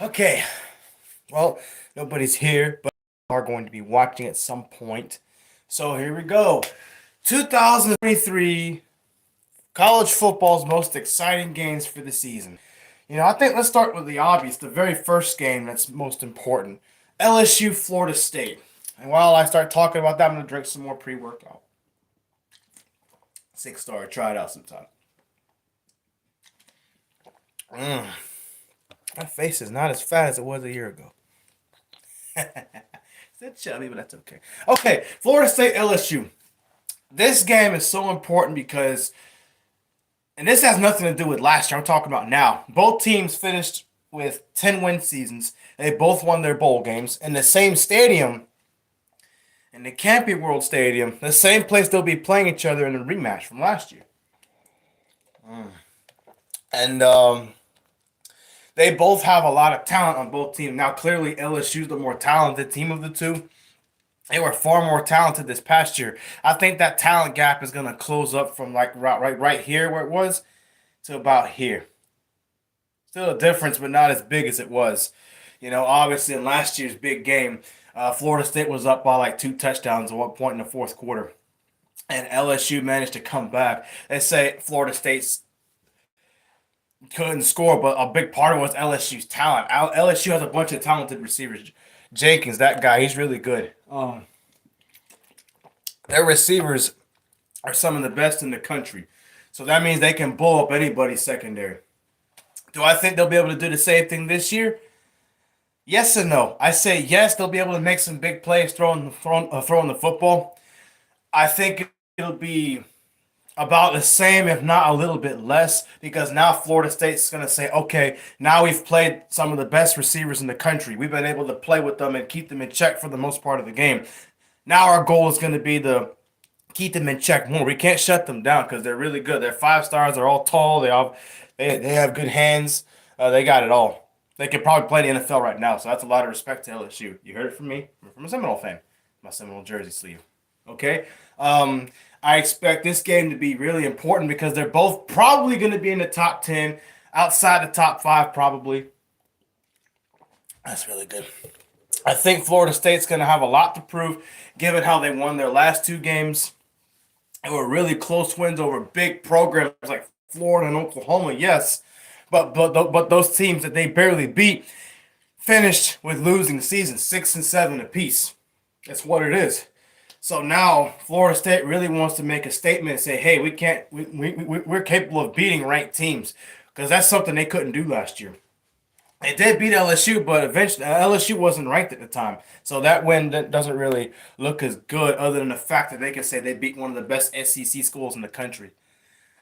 Okay, well, nobody's here, but we are going to be watching at some point. So here we go. 2023 college football's most exciting games for the season. I think let's start with the obvious, the very first game that's most important. LSU Florida State. And while I start talking about that, I'm going to drink some more pre-workout. 6 star, try it out sometime. Mm. My face is not as fat as it was a year ago. It's chubby, but that's okay. Okay, Florida State LSU. This game is so important because, and this has nothing to do with last year. I'm talking about now. Both teams finished with 10-win seasons. They both won their bowl games in the same stadium, in the Camping World Stadium, the same place they'll be playing each other in a rematch from last year. And they both have a lot of talent on both teams. Now, clearly, LSU's the more talented team of the two. They were far more talented this past year. I think that talent gap is going to close up from like right here where it was to about here. Still a difference, but not as big as it was. Obviously in last year's big game, Florida State was up by like 2 touchdowns at one point in the fourth quarter, and LSU managed to come back. They say Florida State's couldn't score, but a big part of it was LSU's talent. LSU has a bunch of talented receivers. Jenkins, that guy, he's really good. Their receivers are some of the best in the country. So that means they can blow up anybody's secondary. Do I think they'll be able to do the same thing this year? Yes and no. I say yes, they'll be able to make some big plays throwing the football. I think it'll be about the same, if not a little bit less, because now Florida State's going to say, okay, now we've played some of the best receivers in the country. We've been able to play with them and keep them in check for the most part of the game. Now our goal is going to be to keep them in check more. We can't shut them down because they're really good. They're 5 stars. They're all tall. They have good hands. They got it all. They could probably play the NFL right now. So that's a lot of respect to LSU. You heard it from me. I'm from a Seminole fan. My Seminole jersey sleeve. Okay. I expect this game to be really important because they're both probably going to be in the top 10, outside the top 5 probably. That's really good. I think Florida State's going to have a lot to prove given how they won their last 2 games. They were really close wins over big programs like Florida and Oklahoma, yes. But those teams that they barely beat finished with losing seasons, 6-7 apiece. That's what it is. So now Florida State really wants to make a statement and say, hey, we're capable of beating ranked teams, because that's something they couldn't do last year. They did beat LSU, but eventually LSU wasn't ranked at the time. So that win doesn't really look as good, other than the fact that they can say they beat one of the best SEC schools in the country.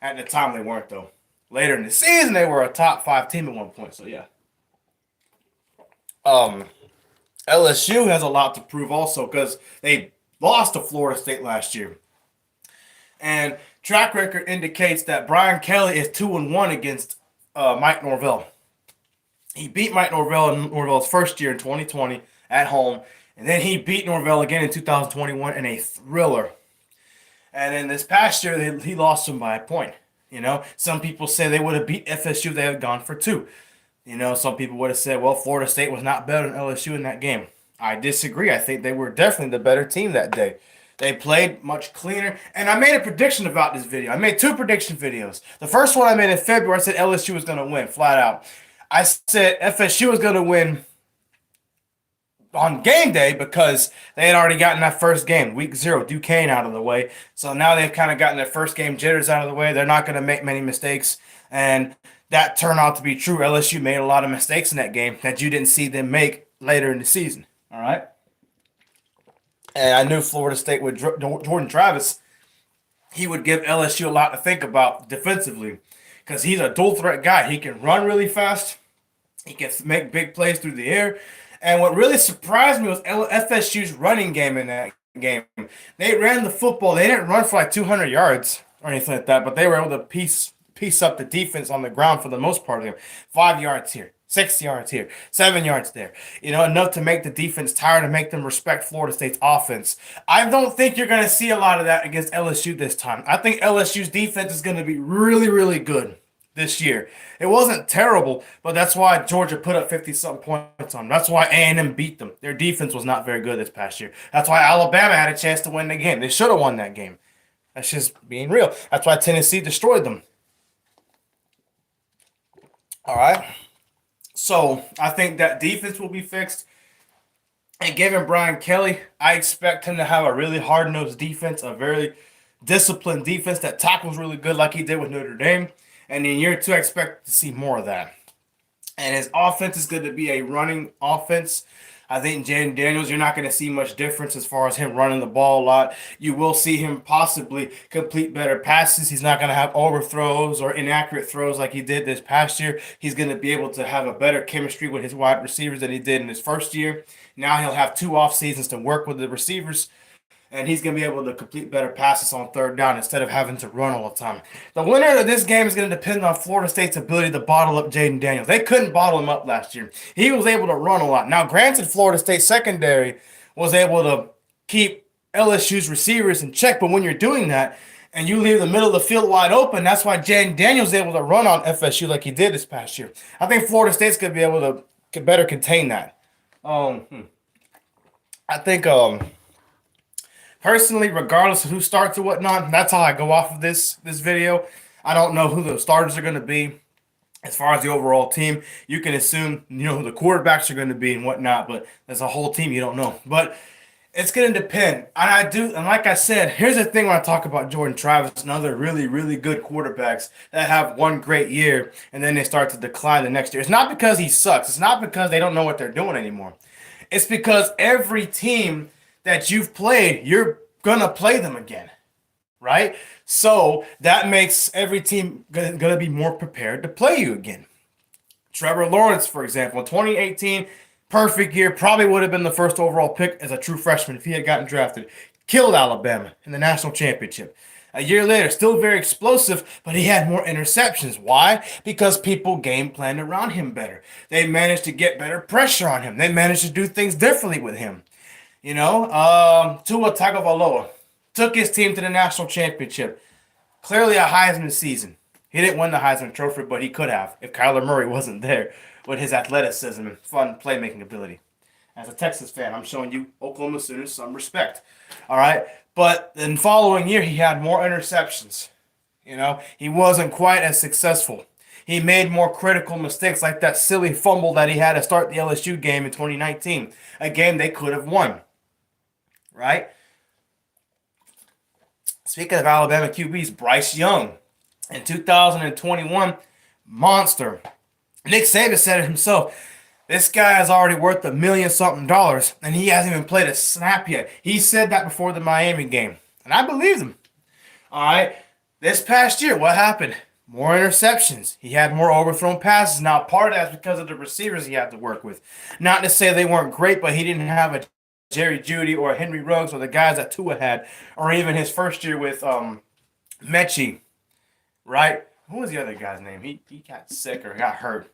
At the time, they weren't, though. Later in the season, they were a top 5 team at one point. So yeah. LSU has a lot to prove also because they lost to Florida State last year. And track record indicates that Brian Kelly is 2-1 against Mike Norvell. He beat Mike Norvell in Norvell's first year in 2020 at home, and then he beat Norvell again in 2021 in a thriller. And then this past year, he lost him by a point. Some people say they would have beat FSU if they had gone for 2. Some people would have said, well, Florida State was not better than LSU in that game. I disagree. I think they were definitely the better team that day. They played much cleaner. And I made a prediction about this video. I made 2 prediction videos. The first one I made in February, I said LSU was going to win, flat out. I said FSU was going to win on game day because they had already gotten that first game, week 0, Duquesne out of the way. So now they've kind of gotten their first game jitters out of the way. They're not going to make many mistakes. And that turned out to be true. LSU made a lot of mistakes in that game that you didn't see them make later in the season. All right. And I knew Florida State with Jordan Travis, he would give LSU a lot to think about defensively because he's a dual threat guy. He can run really fast. He can make big plays through the air. And what really surprised me was FSU's running game in that game. They ran the football. They didn't run for like 200 yards or anything like that, but they were able to piece up the defense on the ground for the most part of the game. 5 yards here, 6 yards here, 7 yards there. Enough to make the defense tired and make them respect Florida State's offense. I don't think you're going to see a lot of that against LSU this time. I think LSU's defense is going to be really, really good this year. It wasn't terrible, but that's why Georgia put up 50-something points on them. That's why A&M beat them. Their defense was not very good this past year. That's why Alabama had a chance to win the game. They should have won that game. That's just being real. That's why Tennessee destroyed them. All right. So I think that defense will be fixed. And given Brian Kelly, I expect him to have a really hard-nosed defense, a very disciplined defense that tackles really good like he did with Notre Dame. And in year two, I expect to see more of that. And his offense is going to be a running offense. I think Jayden Daniels, you're not going to see much difference as far as him running the ball a lot. You will see him possibly complete better passes. He's not going to have overthrows or inaccurate throws like he did this past year. He's going to be able to have a better chemistry with his wide receivers than he did in his first year. Now he'll have 2 off seasons to work with the receivers, and he's going to be able to complete better passes on third down instead of having to run all the time. The winner of this game is going to depend on Florida State's ability to bottle up Jayden Daniels. They couldn't bottle him up last year. He was able to run a lot. Now, granted, Florida State secondary was able to keep LSU's receivers in check, but when you're doing that and you leave the middle of the field wide open, that's why Jayden Daniels is able to run on FSU like he did this past year. I think Florida State's going to be able to better contain that. I think personally, regardless of who starts or whatnot, that's how I go off of this video. I don't know who the starters are going to be as far as the overall team. You can assume who the quarterbacks are going to be and whatnot, but as a whole team, you don't know. But it's going to depend. And like I said, here's the thing when I talk about Jordan Travis and other really, really good quarterbacks that have one great year and then they start to decline the next year. It's not because he sucks. It's not because they don't know what they're doing anymore. It's because every team that you've played, you're going to play them again, right? So that makes every team going to be more prepared to play you again. Trevor Lawrence, for example, in 2018, perfect year, probably would have been the first overall pick as a true freshman if he had gotten drafted. Killed Alabama in the national championship. A year later, still very explosive, but he had more interceptions. Why? Because people game planned around him better. They managed to get better pressure on him. They managed to do things differently with him. Tua Tagovailoa took his team to the national championship. Clearly a Heisman season. He didn't win the Heisman Trophy, but he could have if Kyler Murray wasn't there with his athleticism and fun playmaking ability. As a Texas fan, I'm showing you Oklahoma Sooners some respect. All right? But the following year, he had more interceptions. He wasn't quite as successful. He made more critical mistakes like that silly fumble that he had to start the LSU game in 2019, a game they could have won. Right? Speaking of Alabama QBs, Bryce Young in 2021, monster. Nick Saban said it himself. This guy is already worth $1 million-something, and he hasn't even played a snap yet. He said that before the Miami game, and I believed him. All right, this past year, what happened? More interceptions. He had more overthrown passes. Now, part of that's because of the receivers he had to work with. Not to say they weren't great, but he didn't have a Jerry Jeudy or Henry Ruggs or the guys that Tua had, or even his first year with Mechie, right? Who was the other guy's name? He got sick or got hurt.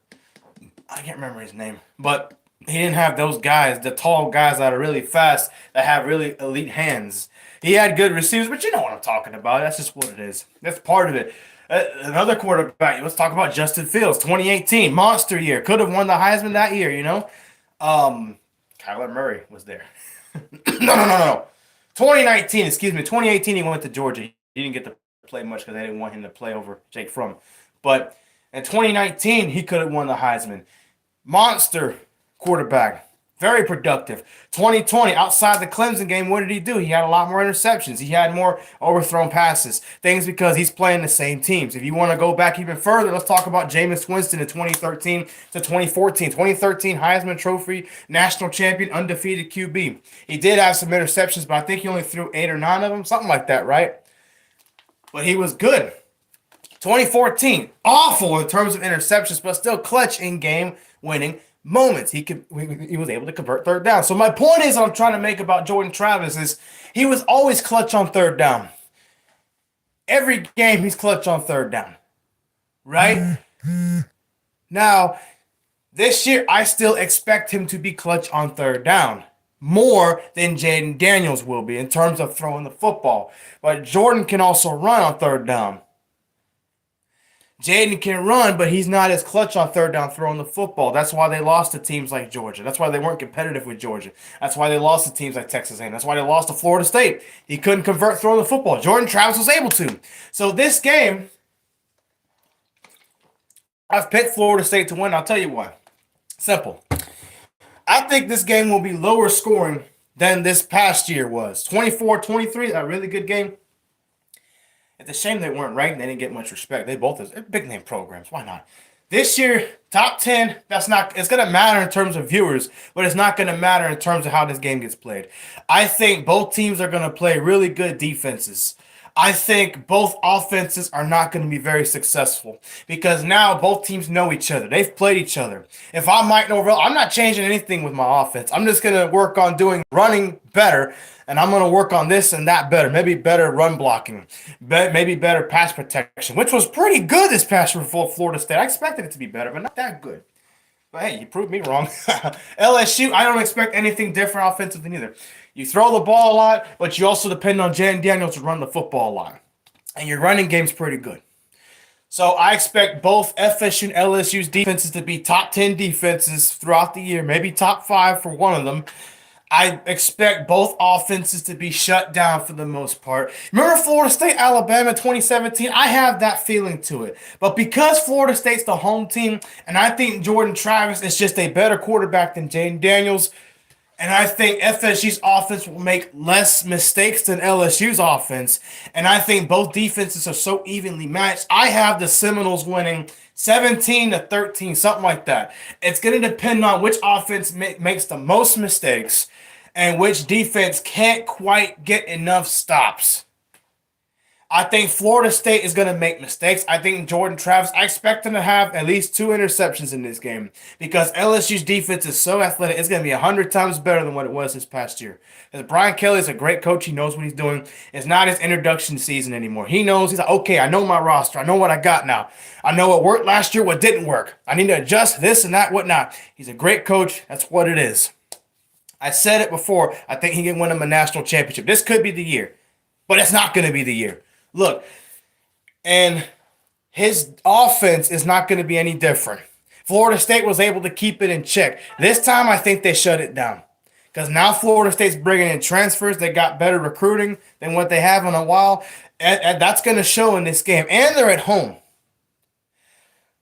I can't remember his name. But he didn't have those guys, the tall guys that are really fast, that have really elite hands. He had good receivers, but you know what I'm talking about. That's just what it is. That's part of it. Another quarterback, let's talk about Justin Fields, 2018, monster year. Could have won the Heisman that year, Kyler Murray was there. No. 2019, 2018, he went to Georgia. He didn't get to play much because they didn't want him to play over Jake Fromm. But in 2019, he could have won the Heisman. Monster quarterback. Very productive. 2020, outside the Clemson game, what did he do? He had a lot more interceptions. He had more overthrown passes. Things because he's playing the same teams. If you want to go back even further, let's talk about Jameis Winston in 2013 to 2014. 2013 Heisman Trophy, national champion, undefeated QB. He did have some interceptions, but I think he only threw 8 or 9 of them, something like that, right? But he was good. 2014, awful in terms of interceptions, but still clutch in game-winning moments. He was able to convert third down. So my point is, I'm trying to make about Jordan Travis is he was always clutch on third down. Every game he's clutch on third down, right? Now, this year I still expect him to be clutch on third down more than Jayden Daniels will be in terms of throwing the football. But Jordan can also run on third down. Jaden can run, but he's not as clutch on third down throwing the football. That's why they lost to teams like Georgia. That's why they weren't competitive with Georgia. That's why they lost to teams like Texas A&M. That's why they lost to Florida State. He couldn't convert throwing the football. Jordan Travis was able to. So this game, I've picked Florida State to win. I'll tell you why. Simple. I think this game will be lower scoring than this past year was. 24-23, a really good game. It's a shame they weren't ranked. They didn't get much respect. They both are big name programs. Why not? This year, top 10, that's not, it's going to matter in terms of viewers, but it's not going to matter in terms of how this game gets played. I think both teams are going to play really good defenses. I think both offenses are not going to be very successful because now both teams know each other. They've played each other. If I'm Mike Norvell, I'm not changing anything with my offense. I'm just going to work on doing running better, and I'm going to work on this and that better. Maybe better run blocking, maybe better pass protection, which was pretty good this past year for Florida State. I expected it to be better, but not that good. But hey, you proved me wrong. LSU, I don't expect anything different offensively either. You throw the ball a lot, but you also depend on Jaden Daniels to run the football a lot. And your running game's pretty good. So I expect both FSU and LSU's defenses to be top 10 defenses throughout the year, maybe top 5 for one of them. I expect both offenses to be shut down for the most part. Remember Florida State, Alabama 2017? I have that feeling to it. But because Florida State's the home team, and I think Jordan Travis is just a better quarterback than Jaden Daniels, and I think FSU's offense will make less mistakes than LSU's offense, and I think both defenses are so evenly matched, I have the Seminoles winning 17-13, something like that. It's going to depend on which offense makes the most mistakes and which defense can't quite get enough stops. I think Florida State is going to make mistakes. I think Jordan Travis, I expect him to have at least 2 interceptions in this game because LSU's defense is so athletic. It's going to be 100 times better than what it was this past year. Because Brian Kelly is a great coach. He knows what he's doing. It's not his introduction season anymore. He knows, he's like, okay, I know my roster. I know what I got now. I know what worked last year, what didn't work. I need to adjust this and that, whatnot. He's a great coach. That's what it is. I said it before. I think he can win him a national championship. This could be the year, but it's not going to be the year. Look, and his offense is not going to be any different. Florida State was able to keep it in check. This time, I think they shut it down. Because now Florida State's bringing in transfers. They got better recruiting than what they have in a while. And that's going to show in this game. And they're at home.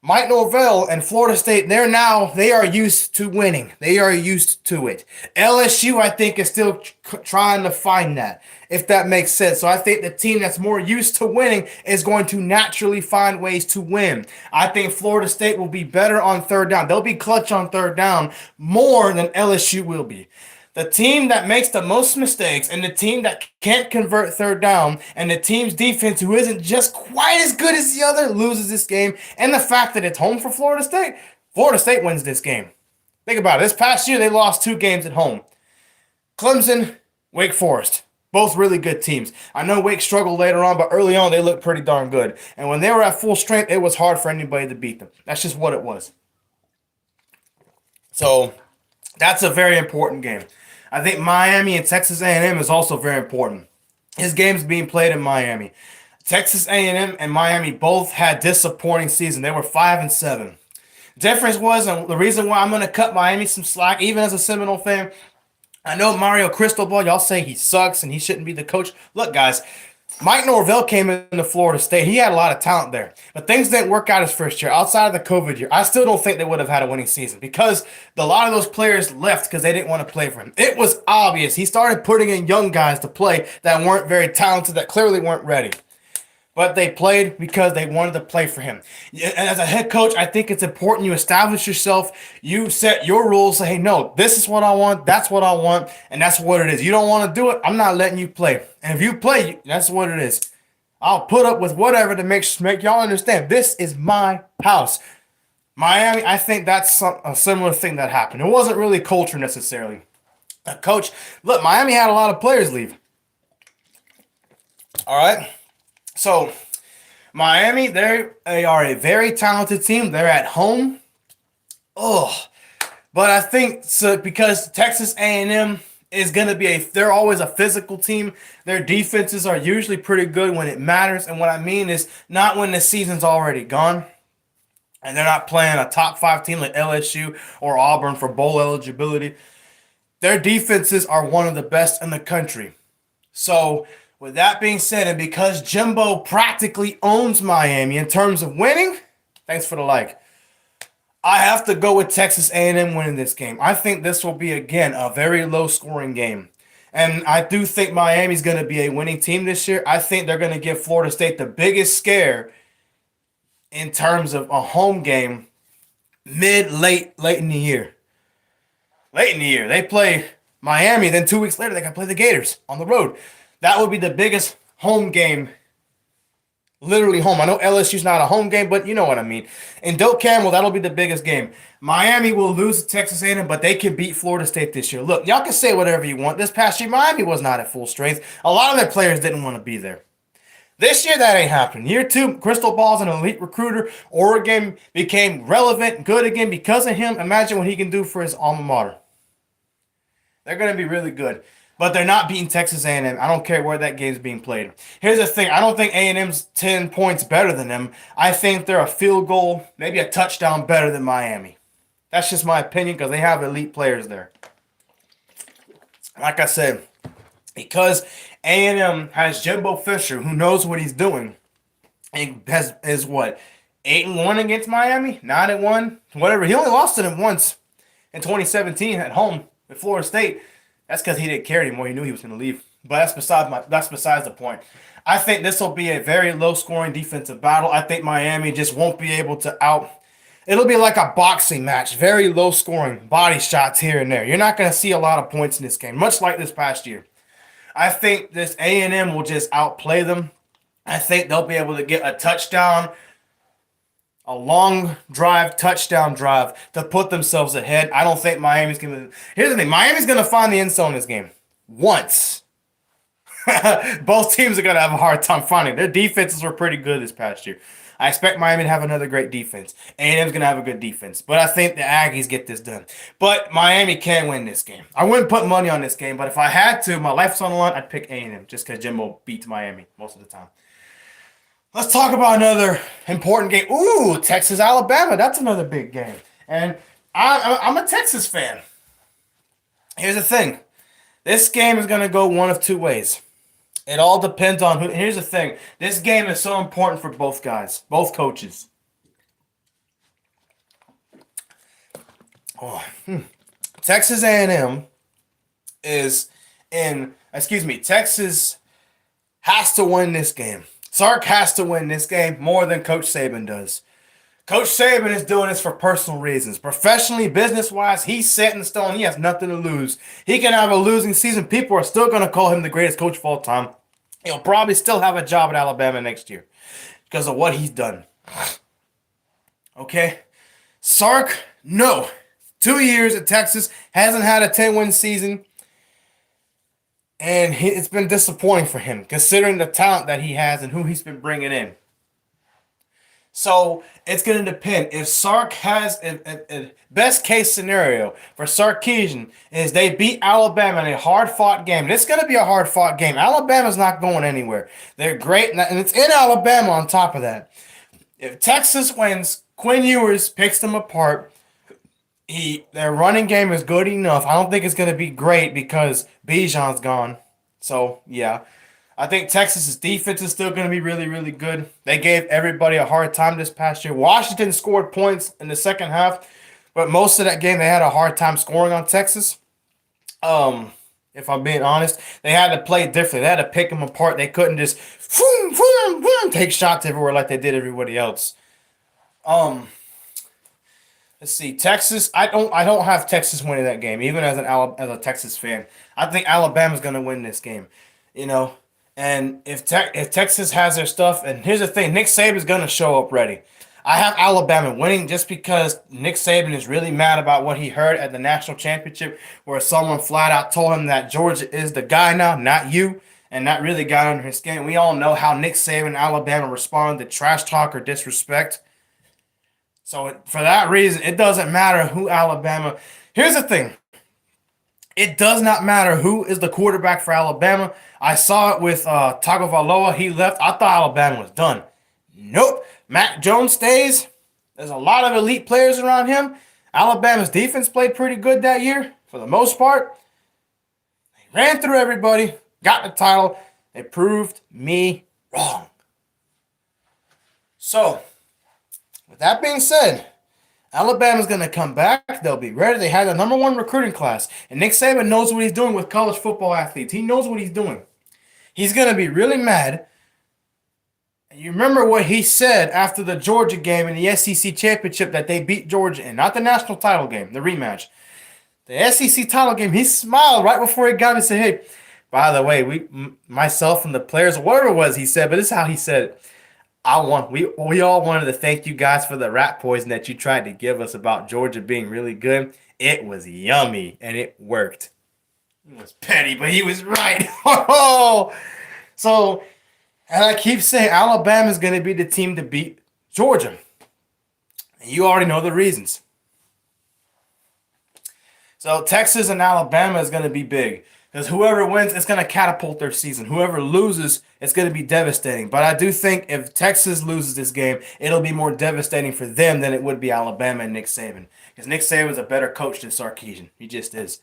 Mike Norvell and Florida State, they are used to winning. They are used to it. LSU, I think, is still trying to find that, if that makes sense. So I think the team that's more used to winning is going to naturally find ways to win. I think Florida State will be better on third down. They'll be clutch on third down more than LSU will be. The team that makes the most mistakes and the team that can't convert third down and the team's defense who isn't just quite as good as the other loses this game. And the fact that it's home for Florida State wins this game. Think about it. This past year, they lost 2 games at home. Clemson, Wake Forest. Both really good teams. I know Wake struggled later on, but early on, they looked pretty darn good. And when they were at full strength, it was hard for anybody to beat them. That's just what it was. So that's a very important game. I think Miami and Texas A&M is also very important. His game's being played in Miami. Texas A&M and Miami both had disappointing seasons. They were 5-7. Difference was, and the reason why I'm going to cut Miami some slack, even as a Seminole fan, I know Mario Cristobal, y'all say he sucks and he shouldn't be the coach. Look, guys, Mike Norvell came into Florida State. He had a lot of talent there, but things didn't work out his first year. Outside of the COVID year, I still don't think they would have had a winning season because a lot of those players left because they didn't want to play for him. It was obvious. He started putting in young guys to play that weren't very talented, that clearly weren't ready. But they played because they wanted to play for him. And as a head coach, I think it's important you establish yourself. You set your rules. Say, hey, no, this is what I want. That's what I want. And that's what it is. You don't want to do it. I'm not letting you play. And if you play, that's what it is. I'll put up with whatever to make y'all understand. This is my house. Miami, I think that's a similar thing that happened. It wasn't really culture necessarily. Coach, look, Miami had a lot of players leave. All right. So, Miami, they are a very talented team. They're at home. But I think so because Texas A&M is going to be they're always a physical team. Their defenses are usually pretty good when it matters. And what I mean is not when the season's already gone and they're not playing a top 5 team like LSU or Auburn for bowl eligibility. Their defenses are one of the best in the country. So, with that being said, and because Jimbo practically owns Miami in terms of winning, thanks for the like. I have to go with Texas A&M winning this game. I think this will be, again, a very low-scoring game. And I do think Miami's going to be a winning team this year. I think they're going to give Florida State the biggest scare in terms of a home game late in the year. Late in the year. They play Miami, then 2 weeks later, they got to play the Gators on the road. That would be the biggest home game. Literally home. I know LSU's not a home game, but you know what I mean. In Doak Campbell, that'll be the biggest game. Miami will lose to Texas A&M, but they can beat Florida State this year. Look, y'all can say whatever you want. This past year, Miami was not at full strength. A lot of their players didn't want to be there. This year, that ain't happening. Year 2, Crystal Ball's an elite recruiter. Oregon became relevant, good again because of him. Imagine what he can do for his alma mater. They're going to be really good. But they're not beating Texas A&M. I don't care where that game's being played. Here's the thing. I don't think A&M's 10 points better than them. I think they're a field goal, maybe a touchdown better than Miami. That's just my opinion because they have elite players there. Like I said, because A&M has Jimbo Fisher, who knows what he's doing, and is what, 8-1 against Miami? 9-1? Whatever. He only lost to them once in 2017 at home with Florida State. That's because he didn't care anymore. He knew he was going to leave. But that's besides the point. I think this will be a very low-scoring defensive battle. I think Miami just won't be able to It'll be like a boxing match. Very low-scoring, body shots here and there. You're not going to see a lot of points in this game, much like this past year. I think this A&M will just outplay them. I think they'll be able to get a touchdown, a long drive, touchdown drive to put themselves ahead. I don't think Miami's going to. Here's the thing. Miami's going to find the end zone in this game. Once. Both teams are going to have a hard time finding. Their defenses were pretty good this past year. I expect Miami to have another great defense. A&M's going to have a good defense. But I think the Aggies get this done. But Miami can win this game. I wouldn't put money on this game, but if I had to, my life's on the line, I'd pick A&M just because Jimbo beats Miami most of the time. Let's talk about another important game. Ooh, Texas-Alabama. That's another big game. And I'm a Texas fan. Here's the thing. This game is going to go one of two ways. It all depends on who. Here's the thing. This game is so important for both guys, both coaches. Texas A&M Texas has to win this game. Sark has to win this game more than Coach Saban does. Coach Saban is doing this for personal reasons. Professionally, business-wise, he's set in stone. He has nothing to lose. He can have a losing season. People are still going to call him the greatest coach of all time. He'll probably still have a job at Alabama next year because of what he's done. Okay? Sark, no. 2 years at Texas, hasn't had a 10-win season. And it's been disappointing for him, considering the talent that he has and who he's been bringing in. So it's going to depend. If Sark has a best case scenario for Sarkisian is they beat Alabama in a hard-fought game. It's going to be a hard-fought game. Alabama's not going anywhere. They're great, and it's in Alabama on top of that. If Texas wins, Quinn Ewers picks them apart. Their running game is good enough. I don't think it's going to be great because Bijan's gone. So, yeah. I think Texas's defense is still going to be really, really good. They gave everybody a hard time this past year. Washington scored points in the second half, but most of that game they had a hard time scoring on Texas. If I'm being honest, they had to play differently. They had to pick them apart. They couldn't just take shots everywhere like they did everybody else. Let's see, Texas. I don't have Texas winning that game, even as a Texas fan. I think Alabama's going to win this game, And if Texas has their stuff, and here's the thing, Nick Saban's going to show up ready. I have Alabama winning just because Nick Saban is really mad about what he heard at the national championship, where someone flat out told him that Georgia is the guy now, not you, and that really got under his skin. We all know how Nick Saban and Alabama respond to trash talk or disrespect. So for that reason, it doesn't matter who Alabama. Here's the thing. It does not matter who is the quarterback for Alabama. I saw it with Tagovailoa. He left. I thought Alabama was done. Nope. Mac Jones stays. There's a lot of elite players around him. Alabama's defense played pretty good that year for the most part. They ran through everybody, got the title. They proved me wrong. So, with that being said, Alabama's going to come back. They'll be ready. They had the number one recruiting class. And Nick Saban knows what he's doing with college football athletes. He knows what he's doing. He's going to be really mad. And you remember what he said after the Georgia game in the SEC championship that they beat Georgia in, not the national title game, the rematch. The SEC title game, he smiled right before he got it and said, hey, by the way, myself and the players, whatever it was he said, but this is how he said it. We all wanted to thank you guys for the rat poison that you tried to give us about Georgia being really good. It was yummy and it worked. It was petty, but he was right. So, and I keep saying Alabama's going to be the team to beat Georgia. And you already know the reasons. So Texas and Alabama is going to be big. Because whoever wins, it's going to catapult their season. Whoever loses, it's going to be devastating. But I do think if Texas loses this game, it'll be more devastating for them than it would be Alabama and Nick Saban. Because Nick Saban's a better coach than Sarkisian. He just is.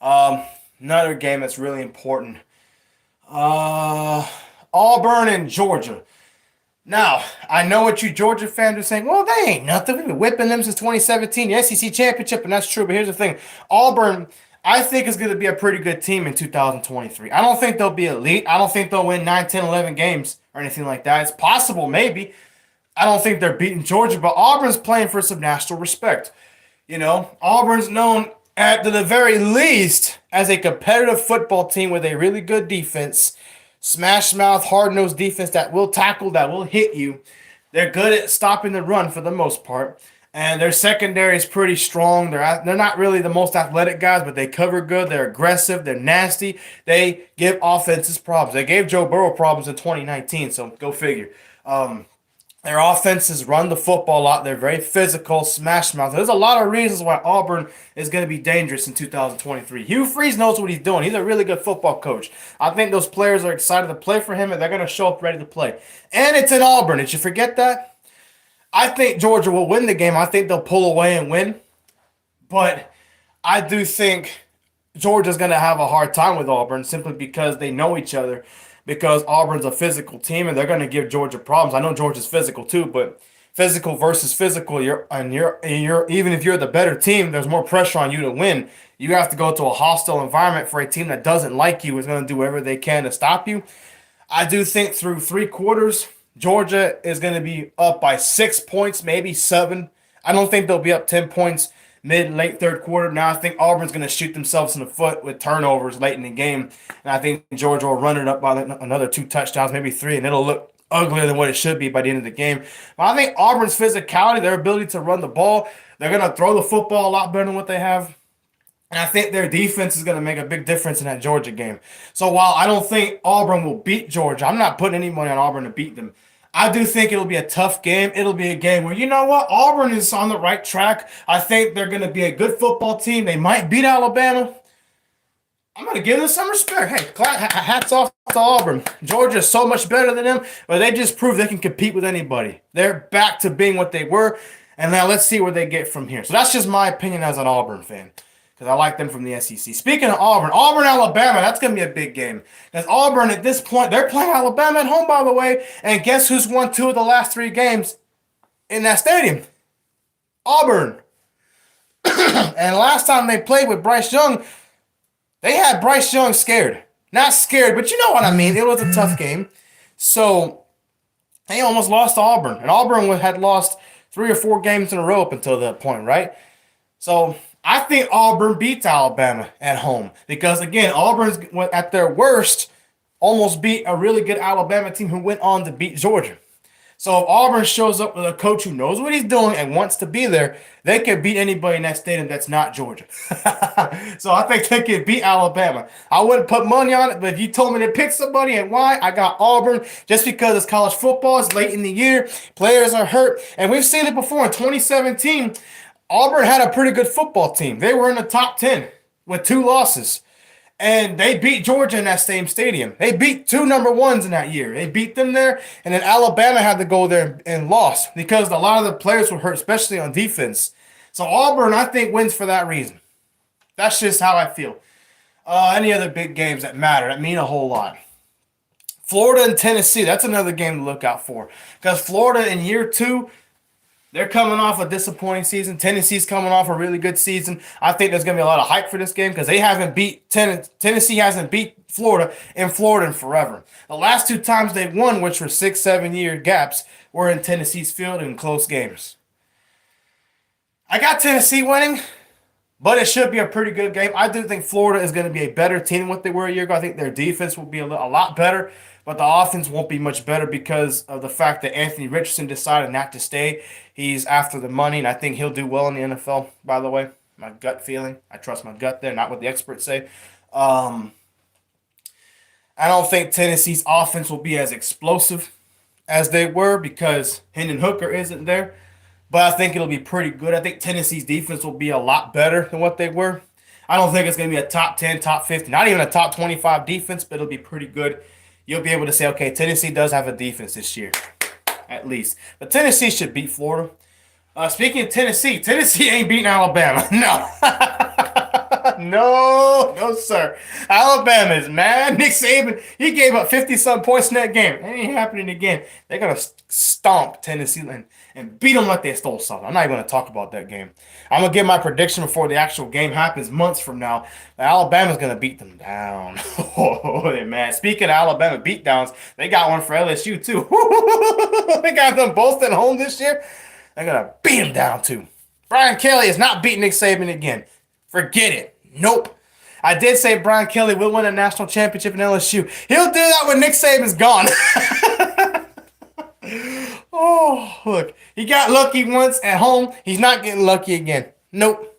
Another game that's really important. Auburn and Georgia. Now, I know what you Georgia fans are saying. Well, they ain't nothing. We've been whipping them since 2017, the SEC championship, and that's true. But here's the thing. Auburn, I think, is going to be a pretty good team in 2023. I don't think they'll be elite. I don't think they'll win 9, 10, 11 games or anything like that. It's possible, maybe. I don't think they're beating Georgia, but Auburn's playing for some national respect. You know, Auburn's known at the very least as a competitive football team with a really good defense. Smash mouth, hard nosed defense that will tackle, that will hit you. They're good at stopping the run for the most part. And their secondary is pretty strong. They're not really the most athletic guys, but they cover good. They're aggressive. They're nasty. They give offenses problems. They gave Joe Burrow problems in 2019, so go figure. Their offenses run the football a lot. They're very physical, smash mouth. There's a lot of reasons why Auburn is going to be dangerous in 2023. Hugh Freeze knows what he's doing. He's a really good football coach. I think those players are excited to play for him, and they're going to show up ready to play. And it's in Auburn. Did you forget that? I think Georgia will win the game. I think they'll pull away and win. But I do think Georgia's going to have a hard time with Auburn simply because they know each other. Because Auburn's a physical team and they're going to give Georgia problems. I know Georgia's physical too, but physical versus physical, you're even if you're the better team, there's more pressure on you to win. You have to go to a hostile environment for a team that doesn't like you, is going to do whatever they can to stop you. I do think through 3 quarters, Georgia is going to be up by 6 points, maybe 7. I don't think they'll be up 10 points late third quarter. Now I think Auburn's going to shoot themselves in the foot with turnovers late in the game. And I think Georgia will run it up by another 2 touchdowns, maybe 3, and it'll look uglier than what it should be by the end of the game. But I think Auburn's physicality, their ability to run the ball, they're going to throw the football a lot better than what they have. And I think their defense is going to make a big difference in that Georgia game. So while I don't think Auburn will beat Georgia, I'm not putting any money on Auburn to beat them. I do think it'll be a tough game. It'll be a game where, you know what, Auburn is on the right track. I think they're going to be a good football team. They might beat Alabama. I'm going to give them some respect. Hey, hats off to Auburn. Georgia is so much better than them, but they just proved they can compete with anybody. They're back to being what they were, and now let's see where they get from here. So that's just my opinion as an Auburn fan, because I like them from the SEC. Speaking of Auburn, Alabama, that's going to be a big game. Because Auburn, at this point, they're playing Alabama at home, by the way, and guess who's won 2 of the last 3 games in that stadium? Auburn. And last time they played with Bryce Young, they had Bryce Young scared. Not scared, but you know what I mean. It was a tough game. So they almost lost to Auburn. And Auburn had lost 3 or 4 games in a row up until that point, right? So I think Auburn beats Alabama at home. Because, again, Auburn's at their worst almost beat a really good Alabama team who went on to beat Georgia. So if Auburn shows up with a coach who knows what he's doing and wants to be there, they can beat anybody in that stadium that's not Georgia. So I think they can beat Alabama. I wouldn't put money on it, but if you told me to pick somebody and why, I got Auburn just because it's college football. It's late in the year. Players are hurt. And we've seen it before. In 2017, Auburn had a pretty good football team. They were in the top 10. with 2 losses. And they beat Georgia in that same stadium. They beat 2 number 1s in that year. They beat them there, and then Alabama had to go there and lost because a lot of the players were hurt, especially on defense. So Auburn, I think, wins for that reason. That's just how I feel. Any other big games that matter, that mean a whole lot. Florida and Tennessee, that's another game to look out for. Because Florida in year 2, they're coming off a disappointing season. Tennessee's coming off a really good season. I think there's going to be a lot of hype for this game because they haven't beat Tennessee hasn't beat Florida in forever. The last 2 times they won, which were 6-7 year gaps, were in Tennessee's field in close games. I got Tennessee winning, but it should be a pretty good game. I do think Florida is going to be a better team than what they were a year ago. I think their defense will be a lot better, but the offense won't be much better because of the fact that Anthony Richardson decided not to stay. He's after the money, and I think he'll do well in the NFL, by the way. My gut feeling. I trust my gut there, not what the experts say. I don't think Tennessee's offense will be as explosive as they were because Hendon Hooker isn't there. But I think it'll be pretty good. I think Tennessee's defense will be a lot better than what they were. I don't think it's going to be a top 10, top 50, not even a top 25 defense, but it'll be pretty good. You'll be able to say, okay, Tennessee does have a defense this year, at least. But Tennessee should beat Florida. Speaking of Tennessee, Tennessee ain't beating Alabama. No. No, sir. Alabama is mad. Nick Saban, he gave up 50-some points in that game. It ain't happening again. They're going to stomp Tennessee and beat them like they stole something. I'm not even going to talk about that game. I'm going to give my prediction before the actual game happens months from now. Alabama's going to beat them down. Oh, they're mad. Speaking of Alabama beatdowns, they got one for LSU, too. They got them both at home this year. They're going to beat them down, too. Brian Kelly is not beating Nick Saban again. Forget it. Nope. I did say Brian Kelly will win a national championship in LSU. He'll do that when Nick Saban's gone. Oh, look. He got lucky once at home. He's not getting lucky again. Nope.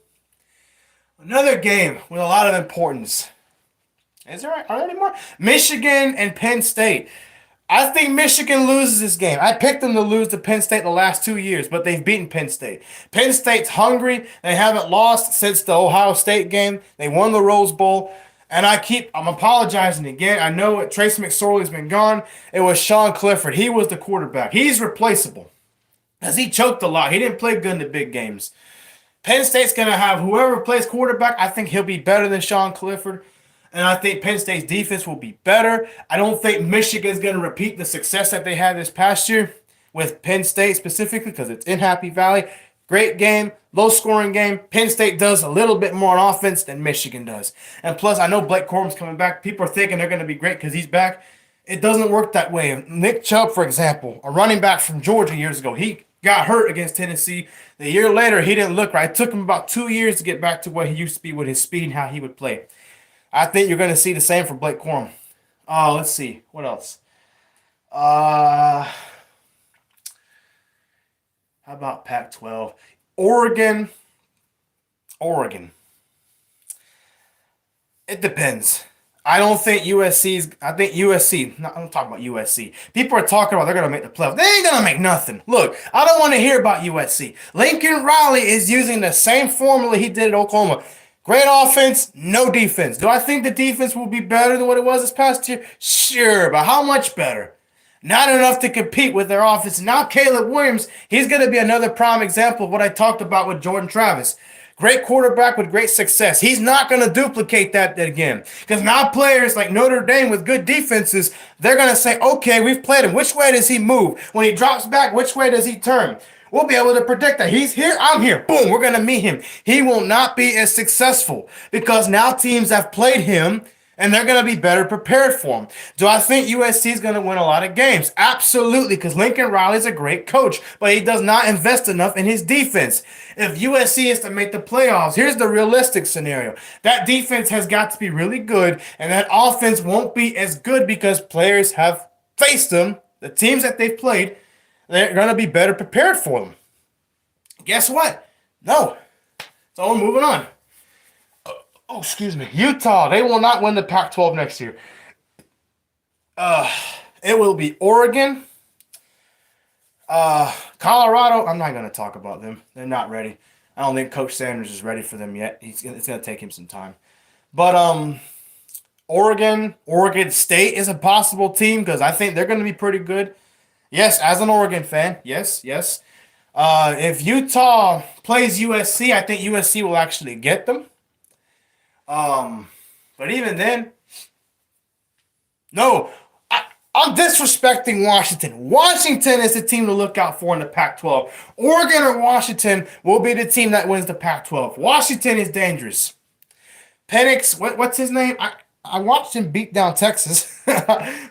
Another game with a lot of importance. Are there any more? Michigan and Penn State. I think Michigan loses this game. I picked them to lose to Penn State the last 2 years, but they've beaten Penn State. Penn State's hungry. They haven't lost since the Ohio State game. They won the Rose Bowl. And I'm apologizing again. I know Tracy McSorley's been gone. It was Sean Clifford. He was the quarterback. He's replaceable because he choked a lot. He didn't play good in the big games. Penn State's going to have whoever plays quarterback. I think he'll be better than Sean Clifford. And I think Penn State's defense will be better. I don't think Michigan's going to repeat the success that they had this past year with Penn State specifically because it's in Happy Valley. Great game, low-scoring game. Penn State does a little bit more on offense than Michigan does. And plus, I know Blake Corum's coming back. People are thinking they're going to be great because he's back. It doesn't work that way. Nick Chubb, for example, a running back from Georgia years ago, he got hurt against Tennessee. The year later, he didn't look right. It took him about 2 years to get back to what he used to be with his speed and how he would play. I think you're going to see the same for Blake Corum. Let's see. What else? How about Pac-12? Oregon. It depends. I think USC. I'm talking about USC. People are talking about they're going to make the playoffs. They ain't going to make nothing. Look, I don't want to hear about USC. Lincoln Riley is using the same formula he did at Oklahoma. Great offense, no defense. Do I think the defense will be better than what it was this past year? Sure, but how much better? Not enough to compete with their offense. Now Caleb Williams, he's going to be another prime example of what I talked about with Jordan Travis. Great quarterback with great success. He's not going to duplicate that again. Because now players like Notre Dame with good defenses, they're going to say, okay, we've played him. Which way does he move? When he drops back, which way does he turn? We'll be able to predict that. He's here, I'm here. Boom, we're going to meet him. He will not be as successful because now teams have played him and they're going to be better prepared for him. Do I think USC is going to win a lot of games? Absolutely, because Lincoln Riley is a great coach, but he does not invest enough in his defense. If USC is to make the playoffs, here's the realistic scenario. That defense has got to be really good, and that offense won't be as good because players have faced them, the teams that they've played, they're going to be better prepared for them. Guess what? No. So we're moving on. Excuse me. Utah, they will not win the Pac-12 next year. It will be Oregon. Colorado, I'm not going to talk about them. They're not ready. I don't think Coach Sanders is ready for them yet. It's going to take him some time. But Oregon State is a possible team because I think they're going to be pretty good. Yes, as an Oregon fan, yes, yes. If Utah plays USC, I think USC will actually get them. Um, but even then, no, I'm disrespecting Washington. Washington is the team to look out for in the Pac-12. Oregon or Washington will be the team that wins the Pac-12. Washington is dangerous. Penix, what's his name? I watched him beat down Texas,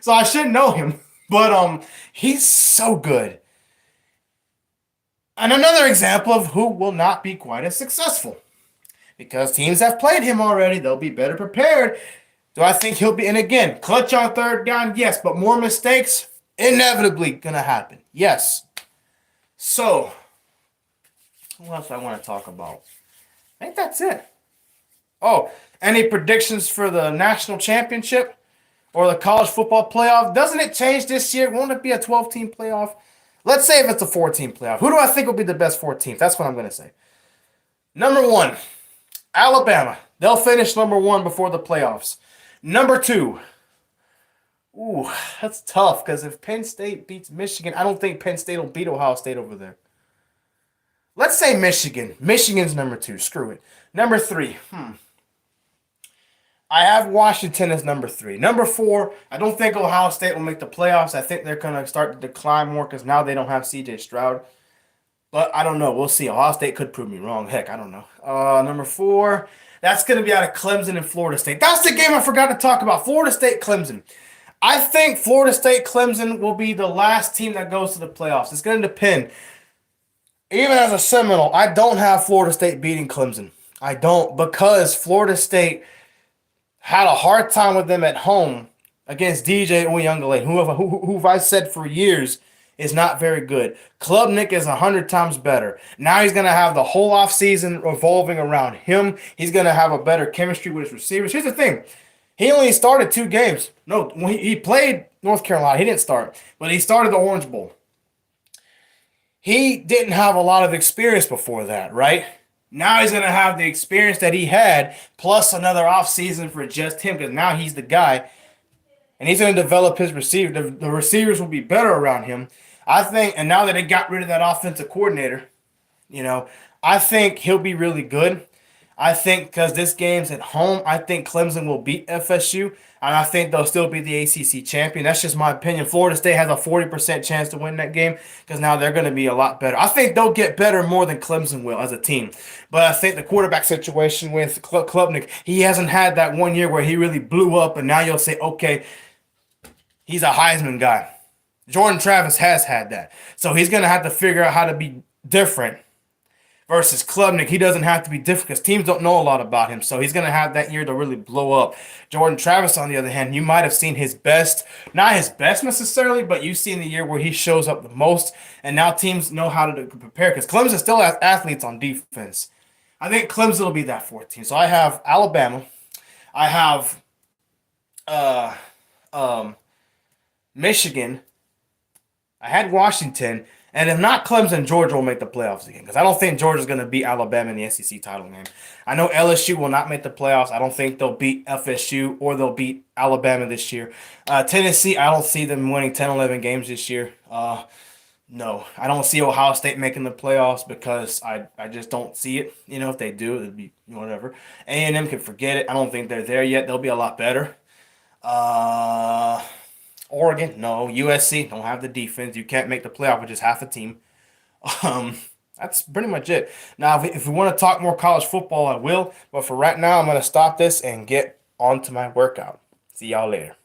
so I should know him. But he's so good. And another example of who will not be quite as successful. Because teams have played him already, they'll be better prepared. Do I think he'll be, and again, clutch on third down? Yes, but more mistakes? Inevitably gonna happen. Yes. So, what else I want to talk about? I think that's it. Oh, any predictions for the national championship or the college football playoff? Doesn't it change this year? Won't it be a 12-team playoff? Let's say if it's a 4-team playoff. Who do I think will be the best 4 teams? That's what I'm going to say. Number 1, Alabama. They'll finish number 1 before the playoffs. Number 2. Ooh, that's tough because if Penn State beats Michigan, I don't think Penn State will beat Ohio State over there. Let's say Michigan. Michigan's number 2. Screw it. Number 3. I have Washington as number 3. Number 4, I don't think Ohio State will make the playoffs. I think they're going to start to decline more because now they don't have C.J. Stroud. But I don't know. We'll see. Ohio State could prove me wrong. Heck, I don't know. Number 4, that's going to be out of Clemson and Florida State. That's the game I forgot to talk about. Florida State, Clemson. I think Florida State, Clemson will be the last team that goes to the playoffs. It's going to depend. Even as a Seminole, I don't have Florida State beating Clemson. I don't because Florida State had a hard time with them at home against DJ Uyunglele, who I've said for years is not very good. Klubnik is 100 times better. Now he's going to have the whole offseason revolving around him. He's going to have a better chemistry with his receivers. Here's the thing. He only started 2 games. No, he played North Carolina. He didn't start, but he started the Orange Bowl. He didn't have a lot of experience before that, right? Now he's going to have the experience that he had, plus another offseason for just him, because now he's the guy. And he's going to develop his receiver. The receivers will be better around him. I think, and now that they got rid of that offensive coordinator, I think he'll be really good. I think because this game's at home, I think Clemson will beat FSU, and I think they'll still be the ACC champion. That's just my opinion. Florida State has a 40% chance to win that game because now they're going to be a lot better. I think they'll get better more than Clemson will as a team. But I think the quarterback situation with Klubnik, he hasn't had that 1 year where he really blew up, and now you'll say, okay, he's a Heisman guy. Jordan Travis has had that. So he's going to have to figure out how to be different. Versus Klubnik, he doesn't have to be different because teams don't know a lot about him. So he's going to have that year to really blow up. Jordan Travis, on the other hand, you might have seen his best. Not his best necessarily, but you've seen the year where he shows up the most. And now teams know how to prepare because Clemson still has athletes on defense. I think Clemson will be that 4th team. So I have Alabama. I have Michigan. I had Washington. And if not Clemson, Georgia will make the playoffs again. Because I don't think Georgia's going to beat Alabama in the SEC title game. I know LSU will not make the playoffs. I don't think they'll beat FSU or they'll beat Alabama this year. Tennessee, I don't see them winning 10, 11 games this year. No, I don't see Ohio State making the playoffs because I just don't see it. If they do, it'd be whatever. A&M can forget it. I don't think they're there yet. They'll be a lot better. Oregon, no. USC, don't have the defense. You can't make the playoff with just half a team. That's pretty much it. Now, if we want to talk more college football, I will. But for right now, I'm going to stop this and get on to my workout. See y'all later.